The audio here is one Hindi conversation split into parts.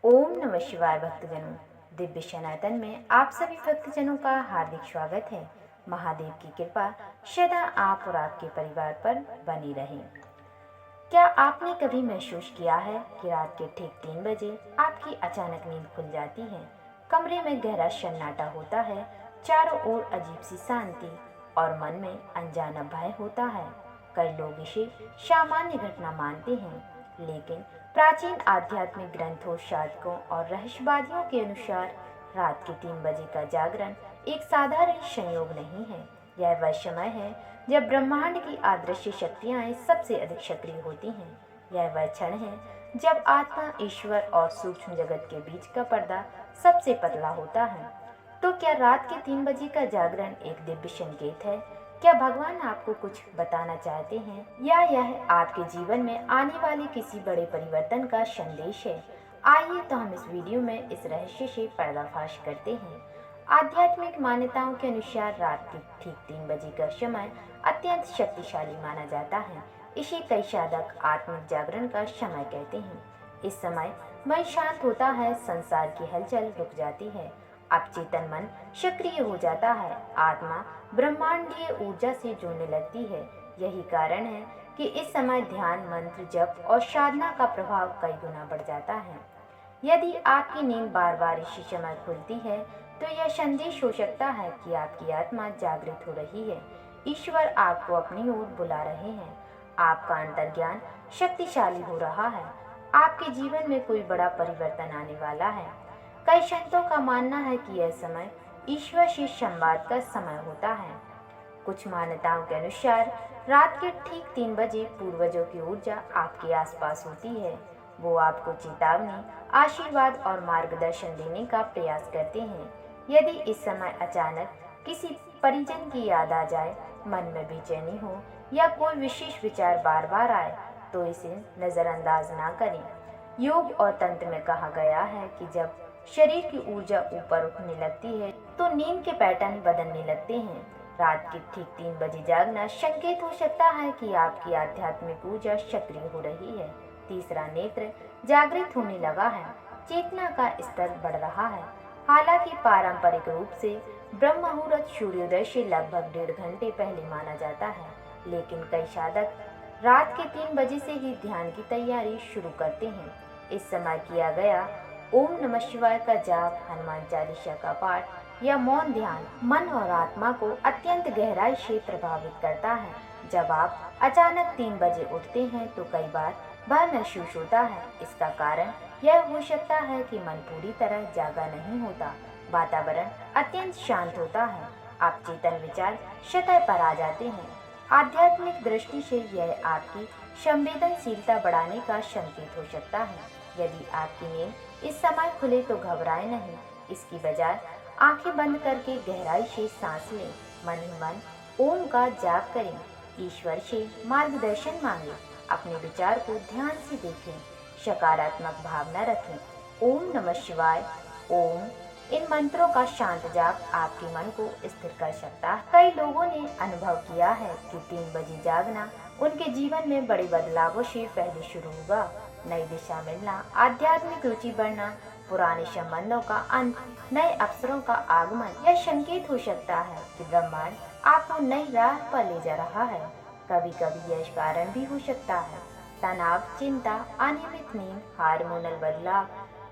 ओम नमः शिवाय भक्तजनों। दिव्य सनातन में आप सभी भक्तजनों का हार्दिक स्वागत है। महादेव की कृपा सदा आप और आपके परिवार पर बनी रहे। क्या आपने कभी महसूस किया है कि रात के ठीक 3 बजे आपकी अचानक नींद खुल जाती है, कमरे में गहरा सन्नाटा होता है, चारों ओर अजीब सी शांति और मन में अनजाना भय होता है। कई लोग इसे सामान्य घटना मानते हैं, लेकिन प्राचीन आध्यात्मिक ग्रंथों, साधकों और रहस्यवादियों के अनुसार रात के 3 बजे का जागरण एक साधारण संयोग नहीं है। यह वह समय है जब ब्रह्मांड की अदृश्य शक्तियाँ सबसे अधिक सक्रिय होती हैं। यह वह क्षण है जब आत्मा, ईश्वर और सूक्ष्म जगत के बीच का पर्दा सबसे पतला होता है। तो क्या रात के 3 बजे का जागरण एक दिव्य संकेत है? क्या भगवान आपको कुछ बताना चाहते हैं, या यह आपके जीवन में आने वाले किसी बड़े परिवर्तन का संदेश है? आइए तो हम इस वीडियो में इस रहस्य से पर्दाफाश करते हैं। आध्यात्मिक मान्यताओं के अनुसार रात के ठीक 3 बजे का समय अत्यंत शक्तिशाली माना जाता है। इसे कई साधक आत्मिक जागरण का समय कहते हैं। इस समय मन शांत होता है, संसार की हलचल रुक जाती है, अवचेतन मन सक्रिय हो जाता है, आत्मा ब्रह्मांडीय ऊर्जा से जुड़ने लगती है। यही कारण है कि इस समय ध्यान, मंत्र जप और साधना का प्रभाव कई गुना बढ़ जाता है। यदि आपकी नींद बार बार इसी समय खुलती है, तो यह संदेश हो सकता है कि आपकी आत्मा जागृत हो रही है। ईश्वर आपको अपनी ओर बुला रहे हैं। आपका अंतर्ज्ञान शक्तिशाली हो रहा है। आपके जीवन में कोई बड़ा परिवर्तन आने वाला है। कई संतों का मानना है कि यह समय ईश्वर से संवाद का समय होता है। कुछ मान्यताओं के अनुसार रात के ठीक 3 बजे पूर्वजों की ऊर्जा आपके आसपास होती है। वो आपको चेतावनी, आशीर्वाद और मार्गदर्शन देने का प्रयास करते हैं। यदि इस समय अचानक किसी परिजन की याद आ जाए, मन में बेचैनी हो या कोई विशेष विचार बार बार आए, तो इसे नज़रअंदाज ना करें। योग और तंत्र में कहा गया है कि जब शरीर की ऊर्जा ऊपर उठने लगती है, तो नींद के पैटर्न बदलने लगते हैं। रात के ठीक 3 बजे जागना संकेत हो सकता है कि आपकी आध्यात्मिक ऊर्जा सक्रिय हो रही है। तीसरा नेत्र जागृत होने लगा है, चेतना का स्तर बढ़ रहा है। हालांकि पारंपरिक रूप से ब्रह्म मुहूर्त सूर्योदय से लगभग 1.5 घंटे पहले माना जाता है, लेकिन कई साधक रात के 3 बजे से ही ध्यान की तैयारी शुरू करते हैं। इस समय किया गया ओम नमः शिवाय का जाप, हनुमान चालीसा का पाठ या मौन ध्यान मन और आत्मा को अत्यंत गहराई से प्रभावित करता है। जब आप अचानक 3 बजे उठते हैं, तो कई बार भय महसूस होता है। इसका कारण यह हो सकता है कि मन पूरी तरह जागा नहीं होता, वातावरण अत्यंत शांत होता है, अवचेतन विचार सतह पर आ जाते हैं। आध्यात्मिक दृष्टि से यह आपकी संवेदनशीलता बढ़ाने का संकेत हो सकता है। यदि आपकी नींद इस समय खुले तो घबराएं नहीं, इसकी बजाय आंखें बंद करके गहराई से सांस लें, मन ही मन ओम का जाप करें, ईश्वर से मार्गदर्शन मांगे, अपने विचार को ध्यान से देखें, सकारात्मक भावना रखें। ओम नमः शिवाय, ओम, इन मंत्रों का शांत जाप आपके मन को स्थिर कर सकता है। कई लोगों ने अनुभव किया है कि 3 बजे जागना उनके जीवन में बड़े बदलावों से पहले शुरू हुआ। नई दिशा मिलना, आध्यात्मिक रुचि बढ़ना, पुराने संबंधों का अंत, नए अवसरों का आगमन, यह संकेत हो सकता है कि ब्रह्मांड आपको नई राह पर ले जा रहा है। कभी कभी यह कारण भी हो सकता है तनाव, चिंता, अनियमित नींद, हार्मोनल बदलाव।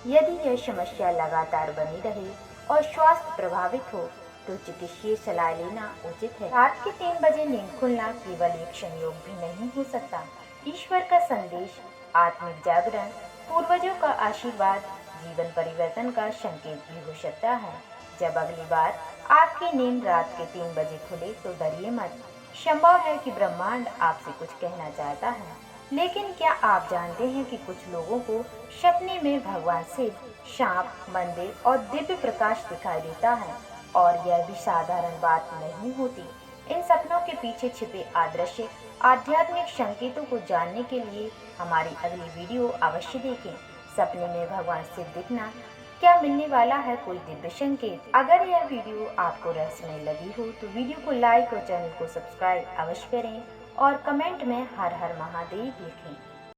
यदि यह समस्या लगातार बनी रहे और स्वास्थ्य प्रभावित हो, तो चिकित्सीय सलाह लेना उचित है। रात के 3 बजे नींद खुलना केवल एक संयोग भी नहीं हो सकता। ईश्वर का संदेश, आत्मिक जागरण, पूर्वजों का आशीर्वाद, जीवन परिवर्तन का संकेत भी हो सकता है। जब अगली बार आपकी नींद रात के 3 बजे खुले, तो डरिए मत। संभव है कि ब्रह्मांड आपसे कुछ कहना चाहता है। लेकिन क्या आप जानते हैं कि कुछ लोगों को सपने में भगवान शिव, सांप, मंदिर और दिव्य प्रकाश दिखाई देता है, और यह भी साधारण बात नहीं होती। इन सपनों के पीछे छिपे अदृश्य आध्यात्मिक संकेतों को जानने के लिए हमारी अगली वीडियो अवश्य देखें। सपने में भगवान शिव दिखना, क्या मिलने वाला है कोई दिव्य संकेत? अगर यह वीडियो आपको रहस्यमय लगी हो, तो वीडियो को लाइक और चैनल को सब्सक्राइब अवश्य करें और कमेंट में हर हर महादेव लिखें।